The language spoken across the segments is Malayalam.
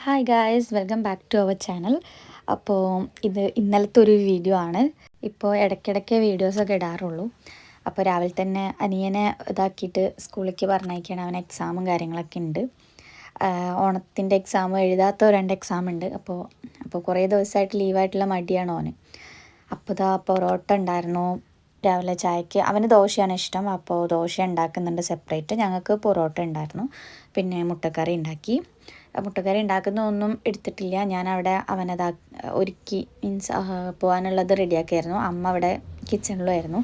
Hi guys, welcome back to our channel. അപ്പോൾ ഇത് ഇന്നലത്തെ ഒരു വീഡിയോ ആണ്. ഇപ്പോൾ ഇടയ്ക്കിടയ്ക്ക് വീഡിയോസൊക്കെ ഇടാറുള്ളൂ. അപ്പോൾ രാവിലെ തന്നെ അനിയനെ ഇതാക്കിയിട്ട് സ്കൂളിലേക്ക് പറഞ്ഞയക്കണം. അവന് എക്സാമും കാര്യങ്ങളൊക്കെ ഉണ്ട്. ഓണത്തിൻ്റെ എക്സാം എഴുതാത്ത 2 എക്സാം ഉണ്ട്. അപ്പോൾ കുറേ ദിവസമായിട്ട് ലീവായിട്ടുള്ള മടിയാണ് ഓന്. അപ്പോൾ ഇതാ പൊറോട്ട ഉണ്ടായിരുന്നു രാവിലെ ചായക്ക്. അവന് ദോശയാണ് ഇഷ്ടം, അപ്പോൾ ദോശ ഉണ്ടാക്കുന്നുണ്ട് സെപ്പറേറ്റ്. ഞങ്ങൾക്ക് പൊറോട്ട ഉണ്ടായിരുന്നു, പിന്നെ മുട്ടക്കറി ഉണ്ടാക്കി. മുട്ടക്കറി ഉണ്ടാക്കുന്നതൊന്നും എടുത്തിട്ടില്ല. ഞാനവിടെ അവനതാ ഒരുക്കി മീൻസ് പോകാനുള്ളത് റെഡിയാക്കിയായിരുന്നു. അമ്മ അവിടെ കിച്ചണിലുമായിരുന്നു.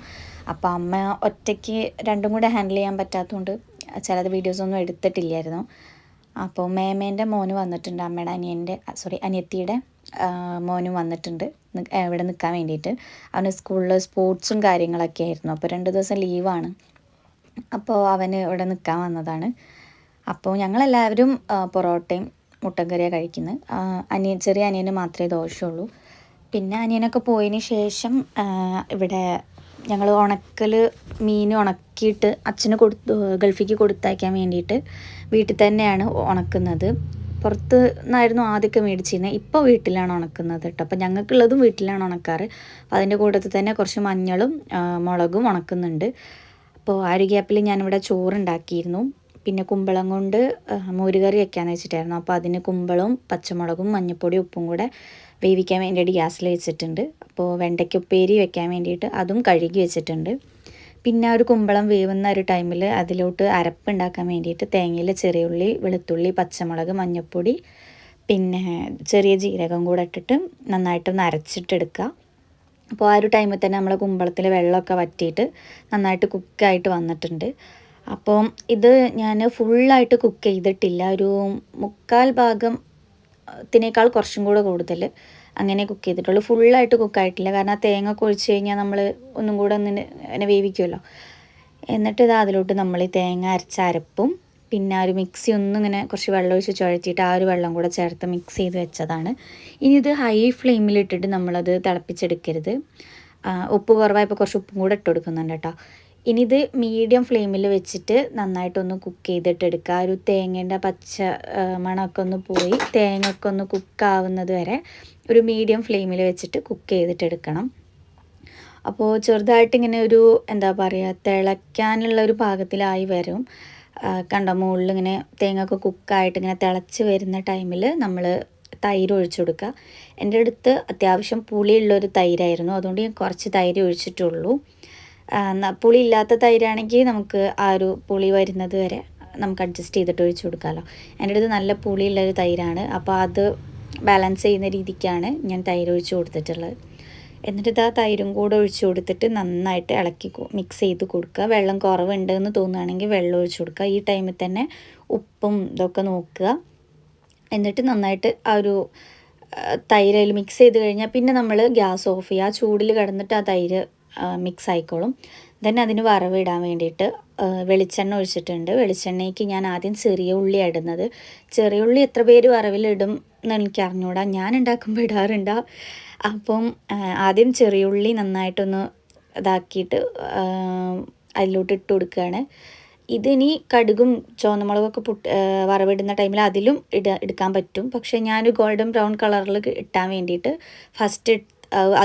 അപ്പോൾ അമ്മ ഒറ്റയ്ക്ക് രണ്ടും കൂടെ ഹാൻഡിൽ ചെയ്യാൻ പറ്റാത്തതുകൊണ്ട് ചിലത് വീഡിയോസൊന്നും എടുത്തിട്ടില്ലായിരുന്നു. അപ്പോൾ മേമേൻ്റെ മോന് വന്നിട്ടുണ്ട്, അമ്മയുടെ അനിയത്തിയുടെ മോനും വന്നിട്ടുണ്ട് ഇവിടെ നിൽക്കാൻ വേണ്ടിയിട്ട്. അവന് സ്കൂളിൽ സ്പോർട്സും കാര്യങ്ങളൊക്കെ ആയിരുന്നു, അപ്പോൾ 2 ദിവസം ലീവാണ്. അപ്പോൾ അവന് ഇവിടെ നിൽക്കാൻ വന്നതാണ്. അപ്പോൾ ഞങ്ങളെല്ലാവരും പൊറോട്ടയും മുട്ടക്കറിയാണ് കഴിക്കുന്നത്. ചെറിയ അനിയന് മാത്രമേ ദോഷമുള്ളൂ. പിന്നെ അനിയനൊക്കെ പോയതിന് ശേഷം ഇവിടെ ഞങ്ങൾ മീൻ ഉണക്കിയിട്ട് അച്ഛന് ഗൾഫിലേക്ക് കൊടുത്തയക്കാൻ വേണ്ടിയിട്ട് വീട്ടിൽ തന്നെയാണ് ഉണക്കുന്നത്. പുറത്ത് നിന്നായിരുന്നു ആദ്യമൊക്കെ മേടിച്ചിരുന്നത്, ഇപ്പോൾ വീട്ടിലാണ് ഉണക്കുന്നത് കേട്ടോ. അപ്പോൾ ഞങ്ങൾക്കുള്ളതും വീട്ടിലാണ് ഉണക്കാറ്. അപ്പോൾ അതിൻ്റെ കൂട്ടത്തിൽ തന്നെ കുറച്ച് മഞ്ഞളും മുളകും ഉണക്കുന്നുണ്ട്. അപ്പോൾ ആ ഒരു ഗ്യാപ്പിൽ ഞാനിവിടെ ചോറുണ്ടാക്കിയിരുന്നു. പിന്നെ കുമ്പളം കൊണ്ട് മോരുകറി വയ്ക്കാമെന്ന് വെച്ചിട്ടായിരുന്നു. അപ്പോൾ അതിന് കുമ്പളവും പച്ചമുളകും മഞ്ഞൾപ്പൊടിയും ഉപ്പും കൂടെ വേവിക്കാൻ വേണ്ടിയിട്ട് ഗ്യാസിൽ വെച്ചിട്ടുണ്ട്. അപ്പോൾ വെണ്ടയ്ക്ക ഉപ്പേരി വെക്കാൻ വേണ്ടിയിട്ട് അതും കഴുകി വെച്ചിട്ടുണ്ട്. പിന്നെ ഒരു കുമ്പളം വേവുന്ന ഒരു ടൈമിൽ അതിലോട്ട് അരപ്പുണ്ടാക്കാൻ വേണ്ടിയിട്ട് തേങ്ങയിൽ ചെറിയ ഉള്ളി, വെളുത്തുള്ളി, പച്ചമുളക്, മഞ്ഞൾപ്പൊടി, പിന്നെ ചെറിയ ജീരകം കൂടെ ഇട്ടിട്ട് നന്നായിട്ടൊന്ന് അരച്ചിട്ടെടുക്കുക. അപ്പോൾ ആ ഒരു ടൈമിൽ തന്നെ നമ്മൾ കുമ്പളത്തിൽ വെള്ളമൊക്കെ വറ്റിയിട്ട് നന്നായിട്ട് കുക്കായിട്ട് വന്നിട്ടുണ്ട്. അപ്പോൾ ഇത് ഞാൻ ഫുള്ളായിട്ട് കുക്ക് ചെയ്തിട്ടില്ല, ഒരു 1/4 ഭാഗത്തിനേക്കാൾ കുറച്ചും കൂടെ കൂടുതൽ അങ്ങനെ കുക്ക് ചെയ്തിട്ടുള്ളൂ. ഫുള്ളായിട്ട് കുക്കായിട്ടില്ല, കാരണം ആ തേങ്ങ ഒക്കെ ഒഴിച്ച് കഴിഞ്ഞാൽ നമ്മൾ ഒന്നും കൂടെ അങ്ങനെ വേവിക്കുമല്ലോ. എന്നിട്ട് ഇത് അതിലോട്ട് നമ്മൾ ഈ തേങ്ങ അരച്ച അരപ്പും പിന്നെ ഒരു മിക്സി ഇങ്ങനെ കുറച്ച് വെള്ളം ഒഴിച്ച് ചുഴറ്റിയിട്ട് ആ ഒരു വെള്ളം കൂടെ ചേർത്ത് മിക്സ് ചെയ്ത് വെച്ചതാണ്. ഇനി ഇത് ഹൈ ഫ്ലെയിമിലിട്ടിട്ട് നമ്മളത് തിളപ്പിച്ചെടുക്കരുത്. ഉപ്പ് കുറവായപ്പോൾ കുറച്ച് ഉപ്പും കൂടെ ഇട്ട് കൊടുക്കുന്നുണ്ട് കേട്ടോ. ഇനി ഇത് മീഡിയം ഫ്ലെയിമിൽ വെച്ചിട്ട് നന്നായിട്ടൊന്ന് കുക്ക് ചെയ്തിട്ടെടുക്കുക. ഒരു തേങ്ങേൻ്റെ പച്ച മണമൊക്കെ ഒന്ന് പോയി തേങ്ങയൊക്കെ ഒന്ന് കുക്കാവുന്നത് വരെ ഒരു മീഡിയം ഫ്ലെയിമിൽ വെച്ചിട്ട് കുക്ക് ചെയ്തിട്ടെടുക്കണം. അപ്പോൾ ചെറുതായിട്ടിങ്ങനെ ഒരു എന്താ പറയുക, തിളയ്ക്കാനുള്ള ഒരു പാകത്തിലായി വരും. കണ്ടോ, മുകളിൽ ഇങ്ങനെ തേങ്ങയൊക്കെ കുക്കായിട്ട് ഇങ്ങനെ തിളച്ച് വരുന്ന ടൈമിൽ നമ്മൾ തൈര് ഒഴിച്ചു കൊടുക്കുക. എൻ്റെ അടുത്ത് അത്യാവശ്യം പുളിയുള്ളൊരു തൈരായിരുന്നു, അതുകൊണ്ട് ഞാൻ കുറച്ച് തൈര് ഒഴിച്ചിട്ടുള്ളൂ. പുളി ഇല്ലാത്ത തൈരാണെങ്കിൽ നമുക്ക് ആ ഒരു പുളി വരുന്നത് വരെ നമുക്ക് അഡ്ജസ്റ്റ് ചെയ്തിട്ട് ഒഴിച്ചു കൊടുക്കാമല്ലോ. എൻ്റെ അടുത്ത് നല്ല പുളിയുള്ളൊരു തൈരാണ്, അപ്പോൾ അത് ബാലൻസ് ചെയ്യുന്ന രീതിക്കാണ് ഞാൻ തൈര് ഒഴിച്ച് കൊടുത്തിട്ടുള്ളത്. എന്നിട്ട് ആ തൈരും കൂടെ ഒഴിച്ച് കൊടുത്തിട്ട് നന്നായിട്ട് ഇളക്കി മിക്സ് ചെയ്ത് കൊടുക്കുക. വെള്ളം കുറവുണ്ടെന്ന് തോന്നുകയാണെങ്കിൽ വെള്ളം ഒഴിച്ച് കൊടുക്കുക. ഈ ടൈമിൽ തന്നെ ഉപ്പും ഇതൊക്കെ നോക്കുക. എന്നിട്ട് നന്നായിട്ട് ആ ഒരു തൈര് അതിൽ മിക്സ് ചെയ്ത് കഴിഞ്ഞാൽ പിന്നെ നമ്മൾ ഗ്യാസ് ഓഫ് ചെയ്യുക. ആ ചൂടിൽ കിടന്നിട്ട് ആ തൈര് മിക്സ് ആയിക്കോളും. ദെൻ അതിന് വറവിടാൻ വേണ്ടിയിട്ട് വെളിച്ചെണ്ണ ഒഴിച്ചിട്ടുണ്ട്. വെളിച്ചെണ്ണയ്ക്ക് ഞാൻ ആദ്യം ചെറിയ ഉള്ളി ഇടുന്നത്. ചെറിയ ഉള്ളി എത്ര പേര് വറവിലിടും എന്ന് എനിക്ക് അറിഞ്ഞൂടാ, ഞാൻ ഉണ്ടാക്കുമ്പോൾ ഇടാറുണ്ട്. അപ്പം ആദ്യം ചെറിയ ഉള്ളി നന്നായിട്ടൊന്ന് ഇതാക്കിയിട്ട് അതിലോട്ട് ഇട്ട് കൊടുക്കുകയാണ്. ഇതിനി കടുകും ചുവന്നമുളകൊക്കെ വറവിടുന്ന ടൈമിൽ അതിലും എടുക്കാൻ പറ്റും. പക്ഷേ ഞാനൊരു ഗോൾഡൻ ബ്രൗൺ കളറിൽ ഇട്ടാൻ വേണ്ടിയിട്ട് ഫസ്റ്റ്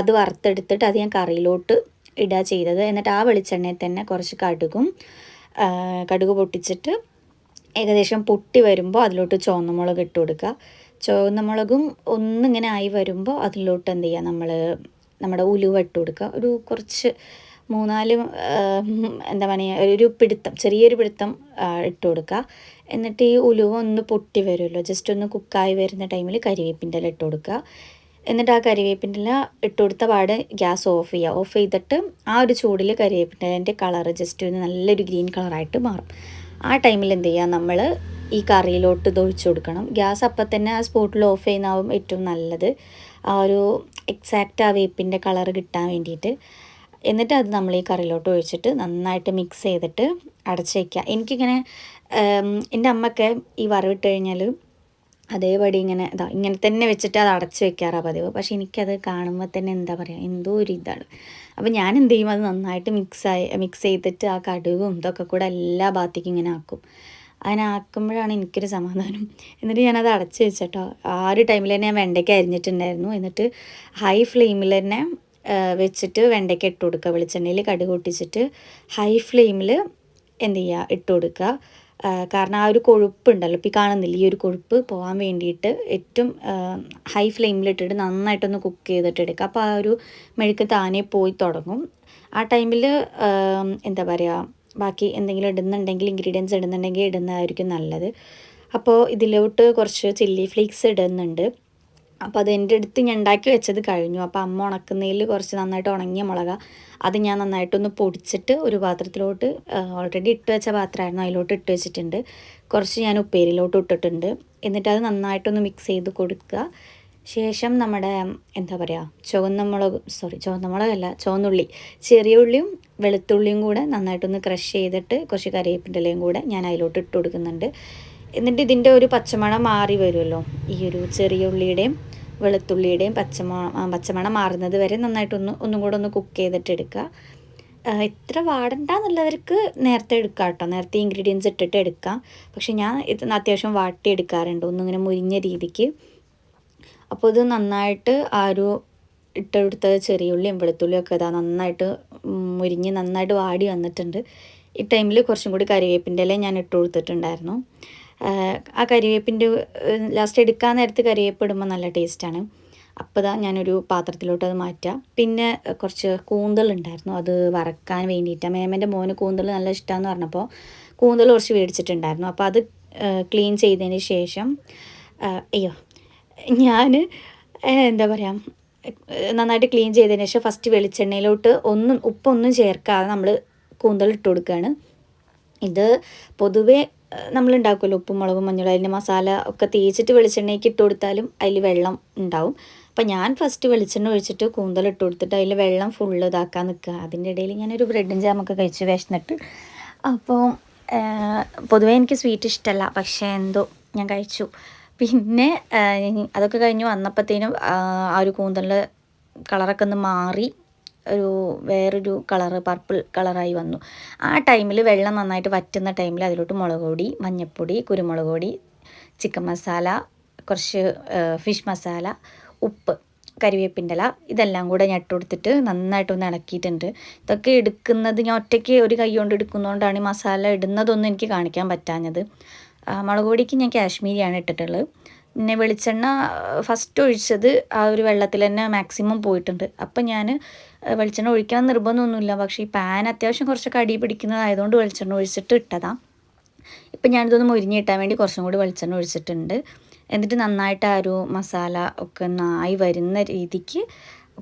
അത് വറുത്തെടുത്തിട്ട് അത് ഞാൻ കറിയിലോട്ട് ഇടുക ചെയ്തത്. എന്നിട്ട് ആ വെളിച്ചെണ്ണയിൽ തന്നെ കുറച്ച് കടുക് പൊട്ടിച്ചിട്ട് ഏകദേശം പൊട്ടി വരുമ്പോൾ അതിലോട്ട് ചുവന്നമുളക് ഇട്ട് കൊടുക്കുക. ചുവന്നമുളകും ഒന്നിങ്ങനെ ആയി വരുമ്പോൾ അതിലോട്ട് എന്ത് ചെയ്യുക, നമ്മുടെ ഉലുവ ഇട്ട് കൊടുക്കുക. ഒരു കുറച്ച് 3-4 എന്താ പറയുക, ചെറിയൊരു പിടുത്തം ഇട്ട് കൊടുക്കുക. എന്നിട്ട് ഈ ഉലുവ ഒന്ന് പൊട്ടി വരുമല്ലോ, ജസ്റ്റ് ഒന്ന് കുക്കായി വരുന്ന ടൈമിൽ കരിവേപ്പിൻ്റെ ഇല ഇട്ട് കൊടുക്കുക. എന്നിട്ട് ആ കരിവേപ്പിൻ്റെ ഇല ഇട്ട് കൊടുത്ത പാട് ഗ്യാസ് ഓഫ് ചെയ്യുക. ഓഫ് ചെയ്തിട്ട് ആ ഒരു ചൂടിൽ കരിവേപ്പിൻ്റെ കളറ് ജസ്റ്റ് ഒന്ന് നല്ലൊരു ഗ്രീൻ കളറായിട്ട് മാറും. ആ ടൈമിൽ എന്ത് ചെയ്യുക, നമ്മൾ ഈ കറിയിലോട്ട് ഇത് ഒഴിച്ചു കൊടുക്കണം. ഗ്യാസ് അപ്പം തന്നെ ആ സ്പോട്ടിൽ ഓഫ് ചെയ്യുന്നതാവും ഏറ്റവും നല്ലത്, ആ ഒരു എക്സാക്റ്റ് ആ വേപ്പിൻ്റെ കളറ് കിട്ടാൻ വേണ്ടിയിട്ട്. എന്നിട്ട് അത് നമ്മൾ ഈ കറിയിലോട്ട് ഒഴിച്ചിട്ട് നന്നായിട്ട് മിക്സ് ചെയ്തിട്ട് അടച്ച് വയ്ക്കുക. എനിക്കിങ്ങനെ എൻ്റെ അമ്മയൊക്കെ ഈ വറവിട്ട് കഴിഞ്ഞാൽ അതേപടി ഇങ്ങനെ തന്നെ വെച്ചിട്ട് അത് അടച്ച് വെക്കാറാണ് പതിവ്. പക്ഷേ എനിക്കത് കാണുമ്പോൾ തന്നെ എന്താ പറയുക, എന്തോ ഒരു ഇതാണ്. അപ്പോൾ ഞാൻ എന്ത് ചെയ്യും, അത് നന്നായിട്ട് മിക്സ് ചെയ്തിട്ട് ആ കടുകും ഇതൊക്കെ കൂടെ എല്ലാ ഭാഗത്തേക്കും ഇങ്ങനെ ആക്കും. അങ്ങനെ ആക്കുമ്പോഴാണ് എനിക്കൊരു സമാധാനം. എന്നിട്ട് ഞാനത് അടച്ച് വെച്ചിട്ടോ. ആ ഒരു ടൈമിൽ തന്നെ ഞാൻ വെണ്ടയ്ക്ക അരിഞ്ഞിട്ടുണ്ടായിരുന്നു. എന്നിട്ട് ഹൈ ഫ്ലെയിമിൽ തന്നെ വെച്ചിട്ട് വെണ്ടയ്ക്ക ഇട്ട് കൊടുക്കുക. വെളിച്ചെണ്ണയിൽ കടുക് പൊട്ടിച്ചിട്ട് ഹൈ ഫ്ലെയിമിൽ എന്ത് ചെയ്യുക, ഇട്ട് കൊടുക്കുക. കാരണം ആ ഒരു കൊഴുപ്പുണ്ടല്ലോ, ഇപ്പോൾ ഈ കാണുന്നില്ല, ഈ ഒരു കൊഴുപ്പ് പോകാൻ വേണ്ടിയിട്ട് ഏറ്റവും ഹൈ ഫ്ലെയിമിലിട്ടിട്ട് നന്നായിട്ടൊന്ന് കുക്ക് ചെയ്തിട്ട് എടുക്കുക. അപ്പോൾ ആ ഒരു മെഴുക്ക് താനേ പോയി തുടങ്ങും. ആ ടൈമിൽ എന്താ പറയുക, ബാക്കി എന്തെങ്കിലും ഇടുന്നുണ്ടെങ്കിൽ, ഇൻഗ്രീഡിയൻസ് ഇടുന്നുണ്ടെങ്കിൽ ഇടുന്നതായിരിക്കും നല്ലത്. അപ്പോൾ ഇതിലോട്ട് കുറച്ച് ചില്ലി ഫ്ലേക്സ് ഇടുന്നുണ്ട്. അപ്പോൾ അത് എൻ്റെ അടുത്ത് ഞാൻ ഉണ്ടാക്കി വെച്ചത് കഴിഞ്ഞു. അപ്പോൾ അമ്മ ഉണക്കുന്നതിൽ കുറച്ച് നന്നായിട്ട് ഉണങ്ങിയ മുളക, അത് ഞാൻ നന്നായിട്ടൊന്ന് പൊടിച്ചിട്ട് ഒരു പാത്രത്തിലോട്ട്, ഓൾറെഡി ഇട്ട് വെച്ച പാത്രമായിരുന്നു, അതിലോട്ട് ഇട്ട് വെച്ചിട്ടുണ്ട്. കുറച്ച് ഞാൻ ഉപ്പേരിയിലോട്ട് ഇട്ടിട്ടുണ്ട്. എന്നിട്ട് അത് നന്നായിട്ടൊന്ന് മിക്സ് ചെയ്ത് കൊടുക്കുക. ശേഷം നമ്മുടെ എന്താ പറയുക, ചുവന്നുള്ളി, ചെറിയ ഉള്ളിയും വെളുത്തുള്ളിയും കൂടെ നന്നായിട്ടൊന്ന് ക്രഷ് ചെയ്തിട്ട് കുറച്ച് കറിവേപ്പിൻ്റെ ഇലയും കൂടെ ഞാൻ അതിലോട്ട് ഇട്ട് കൊടുക്കുന്നുണ്ട്. എന്നിട്ട് ഇതിൻ്റെ ഒരു പച്ചമണം മാറി വരുമല്ലോ, ഈ ഒരു ചെറിയ ഉള്ളിയുടെയും വെളുത്തുള്ളിയുടെയും പച്ചമണം മാറുന്നത് വരെ ഒന്നും കൂടെ ഒന്ന് കുക്ക് ചെയ്തിട്ട് എടുക്കുക. ഇത്ര വാടണ്ടെന്നുള്ളവർക്ക് നേരത്തെ എടുക്കാം കേട്ടോ, നേരത്തെ ഇൻഗ്രീഡിയൻസ് ഇട്ടിട്ട് എടുക്കാം. പക്ഷെ ഞാൻ ഇത് അത്യാവശ്യം വാട്ടി എടുക്കാറുണ്ട്, ഒന്നിങ്ങനെ മുരിഞ്ഞ രീതിക്ക്. അപ്പോൾ ഇത് നന്നായിട്ട് ആ ഒരു ഇട്ടെടുത്ത ചെറിയ ഉള്ളിയും വെളുത്തുള്ളിയും ഒക്കെ ഇതാ നന്നായിട്ട് മുരിഞ്ഞ് നന്നായിട്ട് വാടി വന്നിട്ടുണ്ട്. ഈ ടൈമിൽ കുറച്ചും കൂടി കരിവേപ്പിൻ്റെ ഇല ഞാൻ ഇട്ട് കൊടുത്തിട്ടുണ്ടായിരുന്നു. ആ കരിവേപ്പിൻ്റെ ലാസ്റ്റ് എടുക്കാൻ നേരത്ത് കരിവേപ്പ് ഇടുമ്പോൾ നല്ല ടേസ്റ്റാണ്. അപ്പോൾ ഞാനൊരു പാത്രത്തിലോട്ട് അത് മാറ്റാം. പിന്നെ കുറച്ച് കൂന്തലുണ്ടായിരുന്നു, അത് വറക്കാൻ വേണ്ടിയിട്ടാണ്. മേമൻ്റെ മോന് കൂന്തൽ നല്ല ഇഷ്ടമാണെന്ന് പറഞ്ഞപ്പോൾ കൂന്തൽ കുറച്ച് മേടിച്ചിട്ടുണ്ടായിരുന്നു. അപ്പോൾ അത് ക്ലീൻ ചെയ്തതിന് ശേഷം ഞാൻ എന്താ പറയുക, നന്നായിട്ട് ക്ലീൻ ചെയ്തതിന് ശേഷം ഫസ്റ്റ് വെളിച്ചെണ്ണയിലോട്ട് ഉപ്പൊന്നും ചേർക്കാതെ നമ്മൾ കൂന്തൽ ഇട്ട് കൊടുക്കുകയാണ്. ഇത് പൊതുവേ നമ്മൾ ഉണ്ടാക്കുമല്ലോ, ഉപ്പും മുളകും മഞ്ഞളും അതിൻ്റെ മസാല ഒക്കെ തേച്ചിട്ട് വെളിച്ചെണ്ണയ്ക്ക് ഇട്ട് കൊടുത്താലും അതിൽ വെള്ളം ഉണ്ടാവും. അപ്പം ഞാൻ ഫസ്റ്റ് വെളിച്ചെണ്ണ ഒഴിച്ചിട്ട് കൂന്തൽ ഇട്ട് കൊടുത്തിട്ട് അതിൽ വെള്ളം ഫുള്ള് ഇതാക്കാൻ നിൽക്കുക. അതിൻ്റെ ഇടയിൽ ഞാനൊരു ബ്രെഡും ജാമൊക്കെ കഴിച്ച് വിശന്നിട്ട്. അപ്പോൾ പൊതുവേ എനിക്ക് സ്വീറ്റ് ഇഷ്ടമല്ല, പക്ഷേ എന്തോ ഞാൻ കഴിച്ചു. പിന്നെ അതൊക്കെ കഴിഞ്ഞ് വന്നപ്പോഴത്തേനും ആ ഒരു കൂന്തലിൻ്റെ കളറൊക്കെ ഒന്ന് മാറി വേറൊരു കളറ് പർപ്പിൾ കളറായി വന്നു. ആ ടൈമിൽ വെള്ളം നന്നായിട്ട് വറ്റുന്ന ടൈമിൽ അതിലോട്ട് മുളക് പൊടി, മഞ്ഞൾപ്പൊടി, കുരുമുളക് പൊടി, ചിക്കൻ മസാല, കുറച്ച് ഫിഷ് മസാല, ഉപ്പ്, കരിവേപ്പിൻ്റെ ഇല, ഇതെല്ലാം കൂടെ ഞാൻ ഇട്ട് കൊടുത്തിട്ട് നന്നായിട്ടൊന്ന് ഇളക്കിയിട്ടുണ്ട്. ഇതൊക്കെ എടുക്കുന്നത് ഞാൻ ഒറ്റയ്ക്ക് ഒരു കൈ കൊണ്ട് എടുക്കുന്നതുകൊണ്ടാണ് ഈ മസാല ഇടുന്നതൊന്നും എനിക്ക് കാണിക്കാൻ പറ്റാഞ്ഞത്. മുളക് പൊടിക്ക് ഞാൻ കാശ്മീരിയാണ് ഇട്ടിട്ടുള്ളത്. പിന്നെ വെളിച്ചെണ്ണ ഫസ്റ്റ് ഒഴിച്ചത് ആ ഒരു വെള്ളത്തിൽ തന്നെ മാക്സിമം പോയിട്ടുണ്ട്. അപ്പം ഞാൻ വെളിച്ചെണ്ണ ഒഴിക്കാൻ നിർബന്ധമൊന്നുമില്ല, പക്ഷേ ഈ പാൻ അത്യാവശ്യം കുറച്ചൊക്കെ അടി പിടിക്കുന്നതായതുകൊണ്ട് വെളിച്ചെണ്ണ ഒഴിച്ചിട്ട് ഇട്ടതാണ്. ഇപ്പം ഞാനിതൊന്ന് മുരിഞ്ഞ് കിട്ടാൻ വേണ്ടി കുറച്ചും കൂടി വെളിച്ചെണ്ണ ഒഴിച്ചിട്ടുണ്ട്. എന്നിട്ട് നന്നായിട്ട് ആ ഒരു മസാല ഒക്കെ ഒന്നായി വരുന്ന രീതിക്ക്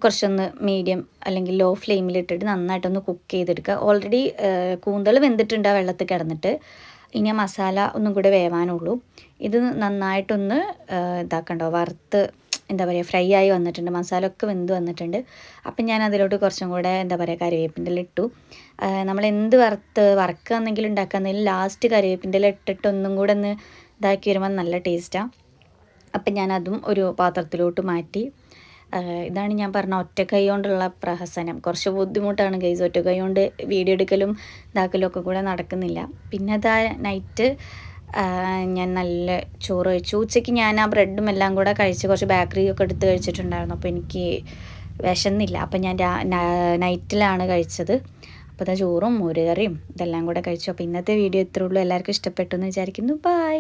കുറച്ചൊന്ന് മീഡിയം അല്ലെങ്കിൽ ലോ ഫ്ലെയിമിലിട്ടിട്ട് നന്നായിട്ടൊന്ന് കുക്ക് ചെയ്തെടുക്കുക. ഓൾറെഡി കൂന്തൽ വെന്തിട്ടുണ്ട് ആ വെള്ളത്തിൽ കിടന്നിട്ട്. ഇനി മസാല ഒന്നും കൂടെ വേവാനുള്ളൂ. ഇത് നന്നായിട്ടൊന്ന് ഇതാക്കണ്ടോ, വറുത്ത് എന്താ പറയുക, ഫ്രൈ ആയി വന്നിട്ടുണ്ട്, മസാല ഒക്കെ വെന്ത് വന്നിട്ടുണ്ട്. അപ്പം ഞാൻ അതിലോട്ട് കുറച്ചും കൂടെ എന്താ പറയുക കറിവേപ്പിൻ്റെ ഇല ഇട്ടു. നമ്മൾ എന്ത് വറക്കുകയാണെങ്കിലും ഉണ്ടാക്കുകയാണെങ്കിലും ലാസ്റ്റ് കറിവേപ്പിൻ്റെ ഇല ഇട്ടിട്ട് ഒന്നും കൂടെ ഒന്ന് ഇതാക്കി വരുമ്പോൾ നല്ല ടേസ്റ്റാണ്. അപ്പം ഞാനതും ഒരു പാത്രത്തിലോട്ട് മാറ്റി. ഇതാണ് ഞാൻ പറഞ്ഞ ഒറ്റക്കൈ കൊണ്ടുള്ള പ്രഹസനം. കുറച്ച് ബുദ്ധിമുട്ടാണ് ഗൈസ്, ഒറ്റക്കൈ കൊണ്ട് വീഡിയോ എടുക്കലും ഇതാക്കലും ഒക്കെ കൂടെ നടക്കുന്നില്ല. പിന്നെ അതാ നൈറ്റ് ഞാൻ നല്ല ചോറ് കഴിച്ചു. ഉച്ചയ്ക്ക് ഞാൻ ആ ബ്രെഡും എല്ലാം കൂടെ കഴിച്ച് കുറച്ച് ബേക്കറിയൊക്കെ എടുത്ത് കഴിച്ചിട്ടുണ്ടായിരുന്നു. അപ്പോൾ എനിക്ക് വിശന്നില്ല. അപ്പം ഞാൻ നൈറ്റിലാണ് കഴിച്ചത്. അപ്പോൾ ചോറും മോരുകറിയും ഇതെല്ലാം കൂടെ കഴിച്ചു. അപ്പോൾ ഇന്നത്തെ വീഡിയോ ഇത്രേ ഉള്ളൂ. എല്ലാവർക്കും ഇഷ്ടപ്പെട്ടു എന്ന് വിചാരിക്കുന്നു. ബൈ.